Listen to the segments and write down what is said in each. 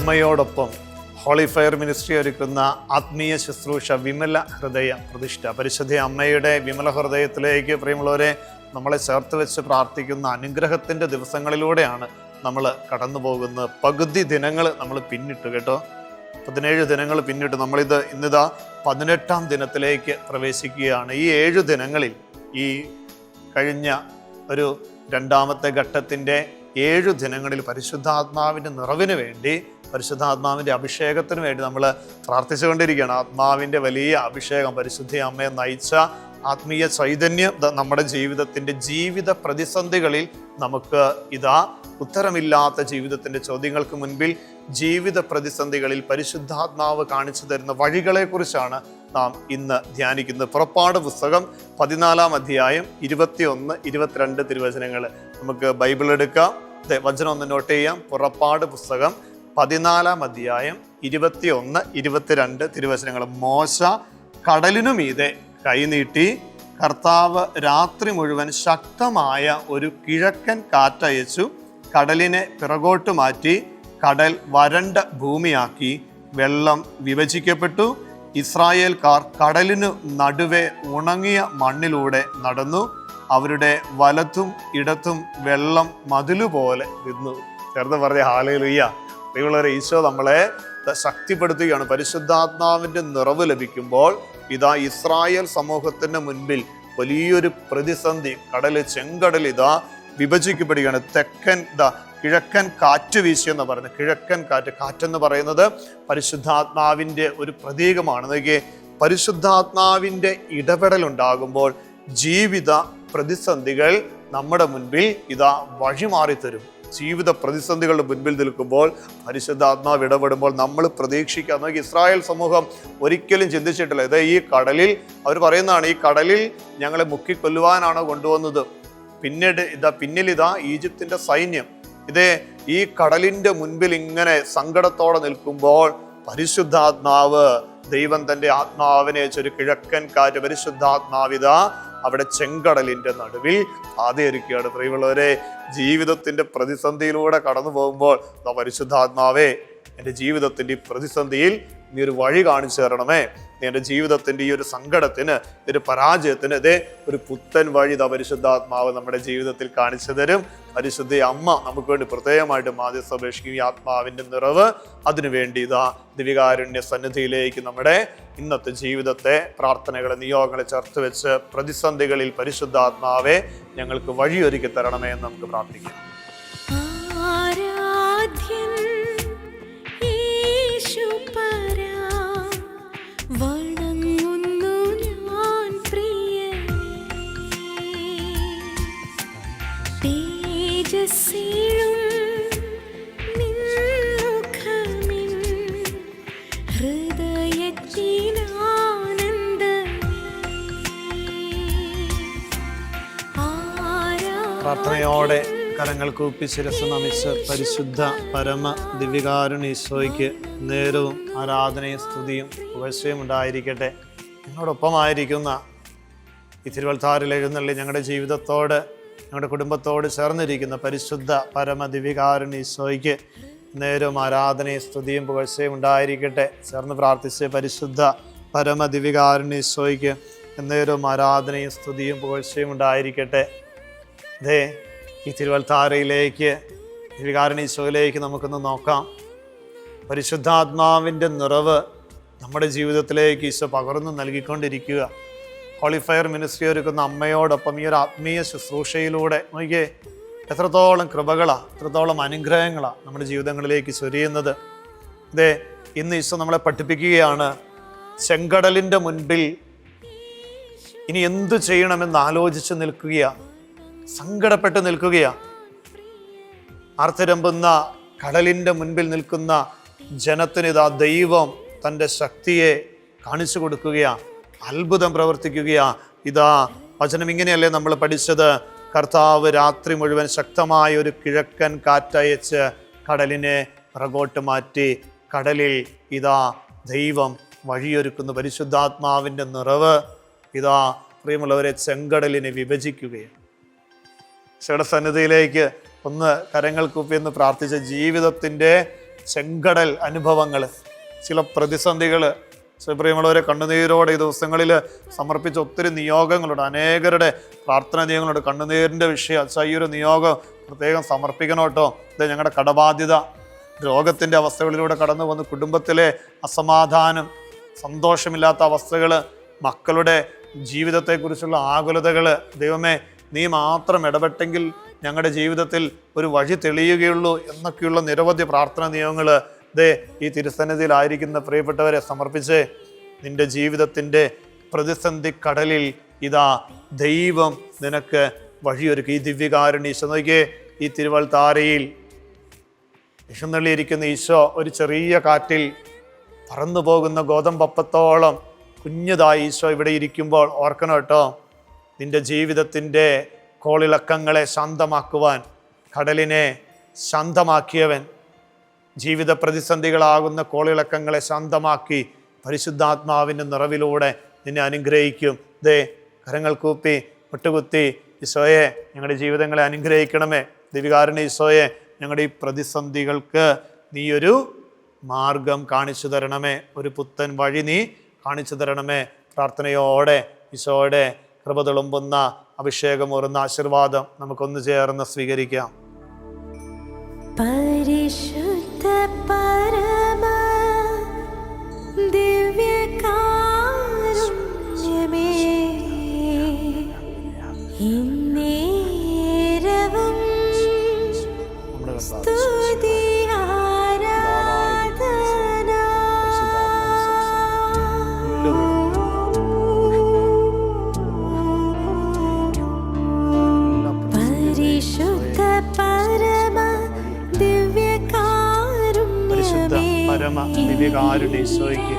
അമ്മയോടൊപ്പം holy fire ministry ഒരുക്കുന്ന ആത്മീയ ശുശ്രൂഷ വിമല ഹൃദയ പ്രതിഷ്ഠ. പരിശുദ്ധ അമ്മയുടെ വിമല ഹൃദയത്തിലേക്ക് പ്രിയമുള്ളവരെ നമ്മളെ ചേർത്ത് വെച്ച് പ്രാർത്ഥിക്കുന്ന അനുഗ്രഹത്തിൻ്റെ ദിവസങ്ങളിലൂടെയാണ് നമ്മൾ കടന്നു പോകുന്നത്. പകുതി ദിനങ്ങൾ നമ്മൾ പിന്നിട്ടു കേട്ടോ. 17 ദിനങ്ങൾ പിന്നിട്ട് ഇന്നിതാ 18ാം ദിനത്തിലേക്ക് പ്രവേശിക്കുകയാണ്. ഈ 7 ദിനങ്ങളിൽ, ഈ കഴിഞ്ഞ ഒരു 2ാമത്തെ ഘട്ടത്തിൻ്റെ 7 ദിനങ്ങളിൽ പരിശുദ്ധാത്മാവിൻ്റെ നിറവിന് വേണ്ടി, പരിശുദ്ധാത്മാവിൻ്റെ അഭിഷേകത്തിന് വേണ്ടി നമ്മൾ പ്രാർത്ഥിച്ചുകൊണ്ടിരിക്കുകയാണ്. ആത്മാവിൻ്റെ വലിയ അഭിഷേകം, പരിശുദ്ധ അമ്മയെ നയിച്ച ആത്മീയ ചൈതന്യം നമ്മുടെ ജീവിതത്തിൻ്റെ ജീവിത പ്രതിസന്ധികളിൽ നമുക്ക് ഉത്തരമില്ലാത്ത ജീവിതത്തിൻ്റെ ചോദ്യങ്ങൾക്ക് മുൻപിൽ ജീവിത പ്രതിസന്ധികളിൽ പരിശുദ്ധാത്മാവ് കാണിച്ചു തരുന്ന വഴികളെക്കുറിച്ചാണ് നാം ഇന്ന് ധ്യാനിക്കുന്നത്. പുറപ്പാട് പുസ്തകം 14-ാം അധ്യായം 21-22 തിരുവചനങ്ങൾ. നമുക്ക് ബൈബിൾ എടുക്കാം, വചനം ഒന്ന് നോട്ട് ചെയ്യാം. പുറപ്പാട് പുസ്തകം 14-ാം അധ്യായം 21-22 തിരുവചനങ്ങൾ. മോശ കടലിനു മീതെ കൈനീട്ടി, കർത്താവ് രാത്രി മുഴുവൻ ശക്തമായ ഒരു കിഴക്കൻ കാറ്റയച്ചു, കടലിനെ പിറകോട്ട് മാറ്റി, കടൽ വരണ്ട ഭൂമിയാക്കി, വെള്ളം വിഭജിക്കപ്പെട്ടു. ഇസ്രായേൽക്കാർ കടലിനു നടുവെ ഉണങ്ങിയ മണ്ണിലൂടെ നടന്നു. അവരുടെ വലത്തും ഇടത്തും വെള്ളം മതിലുപോലെ നിന്നു. ചേർന്ന് പറഞ്ഞ ഹല്ലേലൂയ. ദൈവമുള്ളവരെ, ഈശോ നമ്മളെ ശക്തിപ്പെടുത്തുകയാണ്. പരിശുദ്ധാത്മാവിൻ്റെ നിറവ് ലഭിക്കുമ്പോൾ ഇസ്രായേൽ സമൂഹത്തിന് മുൻപിൽ വലിയൊരു പ്രതിസന്ധി, ചെങ്കടൽ വിഭജിക്കപ്പെടുകയാണ്. കിഴക്കൻ കാറ്റ് വീശി എന്ന് പറയുന്നത്, കിഴക്കൻ കാറ്റെന്ന് പറയുന്നത് പരിശുദ്ധാത്മാവിൻ്റെ ഒരു പ്രതീകമാണ്. നോക്കിയേ, പരിശുദ്ധാത്മാവിൻ്റെ ഇടപെടൽ ഉണ്ടാകുമ്പോൾ ജീവിത പ്രതിസന്ധികൾ നമ്മുടെ മുൻപിൽ വഴിമാറിത്തരും. ജീവിത പ്രതിസന്ധികളുടെ മുൻപിൽ നിൽക്കുമ്പോൾ പരിശുദ്ധാത്മാവ് ഇടപെടുമ്പോൾ നമ്മൾ പ്രതീക്ഷിക്കുക. നോക്കി, ഇസ്രായേൽ സമൂഹം ഒരിക്കലും ചിന്തിച്ചിട്ടില്ല. ഈ കടലിൽ, അവർ പറയുന്നതാണ്, ഈ കടലിൽ ഞങ്ങളെ മുക്കിക്കൊല്ലുവാനാണോ കൊണ്ടുവന്നത്? പിന്നിൽ ഈജിപ്തിൻ്റെ സൈന്യം ഈ കടലിൻ്റെ മുൻപിൽ ഇങ്ങനെ സങ്കടത്തോടെ നിൽക്കുമ്പോൾ പരിശുദ്ധാത്മാവ്, ദൈവം തൻ്റെ ആത്മാവിനെ ഒരു കിഴക്കൻ കാറ്റ്, പരിശുദ്ധാത്മാവിത അവിടെ ചെങ്കടലിൻ്റെ നടുവിൽ പാതയൊരുക്കുകയാണ്. പ്രിയമുള്ളവരെ, ജീവിതത്തിൻ്റെ പ്രതിസന്ധിയിലൂടെ കടന്നു പോകുമ്പോൾ പരിശുദ്ധാത്മാവേ, എൻ്റെ ജീവിതത്തിൻ്റെ ഈ പ്രതിസന്ധിയിൽ നീ ഒരു വഴി കാണിച്ചു തരണമേ. എൻ്റെ ജീവിതത്തിൻ്റെ ഈ ഒരു സങ്കടത്തിന്, ഒരു പരാജയത്തിന് ഒരു പുത്തൻ വഴി പരിശുദ്ധാത്മാവ് നമ്മുടെ ജീവിതത്തിൽ കാണിച്ചു തരും. പരിശുദ്ധ അമ്മ നമുക്ക് വേണ്ടി പ്രത്യേകമായിട്ട് മാധ്യസ്ഥ അപേക്ഷിക്കും. ഈ ആത്മാവിൻ്റെ നിറവ്, അതിനുവേണ്ടി ദിവികാരുണ്യ സന്നിധിയിലേക്ക് നമ്മുടെ ഇന്നത്തെ ജീവിതത്തെ, പ്രാർത്ഥനകളെ, നിയോഗങ്ങളെ ചേർത്ത് വെച്ച് പ്രതിസന്ധികളിൽ പരിശുദ്ധാത്മാവെ ഞങ്ങൾക്ക് വഴിയൊരുക്കി തരണമേ എന്ന് നമുക്ക് പ്രാർത്ഥിക്കാം. പ്രാർത്ഥനയോടെ കരങ്ങൾ കൂപ്പി ശിരസ്സ് നമിച്ച് പരിശുദ്ധ പരമ ദിവ്യകാരുണ്യ ഈശോയ്ക്ക് നേരവും ആരാധനയും സ്തുതിയും പുകഴ്ചയും ഉണ്ടായിരിക്കട്ടെ. ഞങ്ങളോടൊപ്പമായിരിക്കുന്ന ഈ തിരുവൽത്താരിൽ എഴുന്നള്ളി ഞങ്ങളുടെ ജീവിതത്തോട്, ഞങ്ങളുടെ കുടുംബത്തോട് ചേർന്നിരിക്കുന്ന പരിശുദ്ധ പരമ ദിവ്യകാരുണ്യ ഈശോയ്ക്ക് നേരവും ആരാധനയും സ്തുതിയും പുകഴ്ചയും ഉണ്ടായിരിക്കട്ടെ. ചേർന്ന് പ്രാർത്ഥിച്ച് പരിശുദ്ധ പരമ ദിവ്യകാരുണ്യ ഈശോയ്ക്ക് നേരവും ആരാധനയും സ്തുതിയും പുകഴ്ചയും ഉണ്ടായിരിക്കട്ടെ. ഈ തിരുവൽത്താരയിലേക്ക്, ദിവ്യകാരുണ്യ ഈശോയിലേക്ക് നമുക്കൊന്ന് നോക്കാം. പരിശുദ്ധാത്മാവിൻ്റെ നിറവ് നമ്മുടെ ജീവിതത്തിലേക്ക് ഈശോ പകർന്നു നൽകിക്കൊണ്ടിരിക്കുക. ഹോളി ഫയർ മിനിസ്ട്രി ഒരുക്കുന്ന അമ്മയോടൊപ്പം ഈ ഒരു ആത്മീയ ശുശ്രൂഷയിലൂടെ നോക്കിയേ, എത്രത്തോളം കൃപകളാണ്, എത്രത്തോളം അനുഗ്രഹങ്ങളാണ് നമ്മുടെ ജീവിതങ്ങളിലേക്ക് ചൊരിയുന്നത്. ഇന്ന് ഈശോ നമ്മളെ പഠിപ്പിക്കുകയാണ്, ചെങ്കടലിൻ്റെ മുൻപിൽ ഇനി എന്തു ചെയ്യണമെന്ന് ആലോചിച്ച് നിൽക്കുകയാണ്, സങ്കടപ്പെട്ട് നിൽക്കുകയാണ്. ആർത്തിരമ്പുന്ന കടലിൻ്റെ മുൻപിൽ നിൽക്കുന്ന ജനത്തിന് ദൈവം തൻ്റെ ശക്തിയെ കാണിച്ചു കൊടുക്കുകയാണ്, അത്ഭുതം പ്രവർത്തിക്കുകയാണ്. വചനം ഇങ്ങനെയല്ലേ നമ്മൾ പഠിച്ചത്? കർത്താവ് രാത്രി മുഴുവൻ ശക്തമായ ഒരു കിഴക്കൻ കാറ്റയച്ച് കടലിനെ പിറകോട്ട് മാറ്റി, കടലിൽ ദൈവം വഴിയൊരുക്കുന്നു. പരിശുദ്ധാത്മാവിൻ്റെ നിറവ് പ്രിയമുള്ളവരെ ചെങ്കടലിനെ വിഭജിക്കുകയാണ്. സന്നിധിയിലേക്ക് ഒന്ന് കരങ്ങൾ കൂപ്പി എന്ന് പ്രാർത്ഥിച്ച ജീവിതത്തിൻ്റെ ചെങ്കടൽ അനുഭവങ്ങൾ, ചില പ്രതിസന്ധികൾ, പ്രിയമുള്ളവരെ കണ്ണുനീരോടെ ഈ ദിവസങ്ങളിൽ സമർപ്പിച്ച ഒത്തിരി നിയോഗങ്ങളുണ്ട്. അനേകരുടെ പ്രാർത്ഥന നിയോഗങ്ങളുണ്ട്. കണ്ണുനീരിൻ്റെ വിഷയം അച്ഛാ, ഈ ഒരു നിയോഗം പ്രത്യേകം സമർപ്പിക്കണം കേട്ടോ. ഇത് ഞങ്ങളുടെ കടബാധ്യത, രോഗത്തിൻ്റെ അവസ്ഥകളിലൂടെ കടന്നു വന്ന് കുടുംബത്തിലെ അസമാധാനം, സന്തോഷമില്ലാത്ത അവസ്ഥകൾ, മക്കളുടെ ജീവിതത്തെക്കുറിച്ചുള്ള ആകുലതകൾ, ദൈവമേ നീ മാത്രം ഇടപെട്ടെങ്കിൽ ഞങ്ങളുടെ ജീവിതത്തിൽ ഒരു വഴി തെളിയുകയുള്ളൂ എന്നൊക്കെയുള്ള നിരവധി പ്രാർത്ഥന നിയമങ്ങൾ ഈ തിരുസന്നിധിയിലായിരിക്കുന്ന പ്രിയപ്പെട്ടവരെ സമർപ്പിച്ച് നിന്റെ ജീവിതത്തിൻ്റെ പ്രതിസന്ധി കടലിൽ ഇതാ ദൈവം നിനക്ക് വഴിയൊരുക്കി. ഈ ദിവ്യകാരുണ്യ ഈശോ നോക്കിയേ, ഈ തിരുവൾത്താരയിൽ വിഷുന്നള്ളിയിരിക്കുന്ന ഈശോ ഒരു ചെറിയ കാറ്റിൽ പറന്നു പോകുന്ന ഗോതമ്പപ്പത്തോളം കുഞ്ഞതായി ഈശോ ഇവിടെ ഇരിക്കുമ്പോൾ ഓർക്കണം കേട്ടോ, നിന്റെ ജീവിതത്തിൻ്റെ കോളിളക്കങ്ങളെ ശാന്തമാക്കുവാൻ കടലിനെ ശാന്തമാക്കിയവൻ, ജീവിത പ്രതിസന്ധികളാകുന്ന കോളിളക്കങ്ങളെ ശാന്തമാക്കി പരിശുദ്ധാത്മാവിൻ്റെ നിറവിലൂടെ നിന്നെ അനുഗ്രഹിക്കും. കരങ്ങൾ കൂപ്പി മുട്ടുകുത്തി, ഈശോയെ ഞങ്ങളുടെ ജീവിതങ്ങളെ അനുഗ്രഹിക്കണമേ. ദിവ്യകാരുണ്യ ഈശോയെ, ഞങ്ങളുടെ ഈ പ്രതിസന്ധികൾക്ക് നീ ഒരു മാർഗം കാണിച്ചു തരണമേ, ഒരു പുത്തൻ വഴി നീ കാണിച്ചു തരണമേ. പ്രാർത്ഥനയോടെ ഈശോയുടെ കൃപ തുളുമ്പുന്ന അഭിഷേകമൂറുന്ന ആശീർവാദം നമുക്കൊന്ന് ചേർന്ന് സ്വീകരിക്കാം. പരിശുദ്ധ പരമ ദിവ്യകാരുണ്യമേ, ഇന്നേരവും സ്തുതി ആരാധന പരിശുദ്ധ പരമ ദിവ്യകാരുണ്യ ഈശോയ്ക്ക്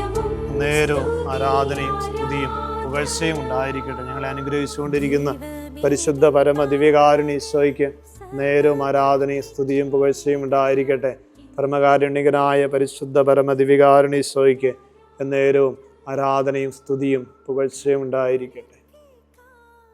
നേരവും ആരാധനയും സ്തുതിയും പുകഴ്ചയും ഉണ്ടായിരിക്കട്ടെ. ഞങ്ങളെ അനുഗ്രഹിച്ചുകൊണ്ടിരിക്കുന്ന പരിശുദ്ധ പരമ ദിവ്യകാരുണ്യ ഈശോയ്ക്ക് നേരവും ആരാധനയും സ്തുതിയും പുകഴ്ചയും ഉണ്ടായിരിക്കട്ടെ. പരമകാരുണ്യകനായ പരിശുദ്ധ പരമ ദിവ്യകാരുണ്യ ഈശോയ്ക്ക് നേരവും ആരാധനയും സ്തുതിയും പുകഴ്ചയും ഉണ്ടായിരിക്കട്ടെ.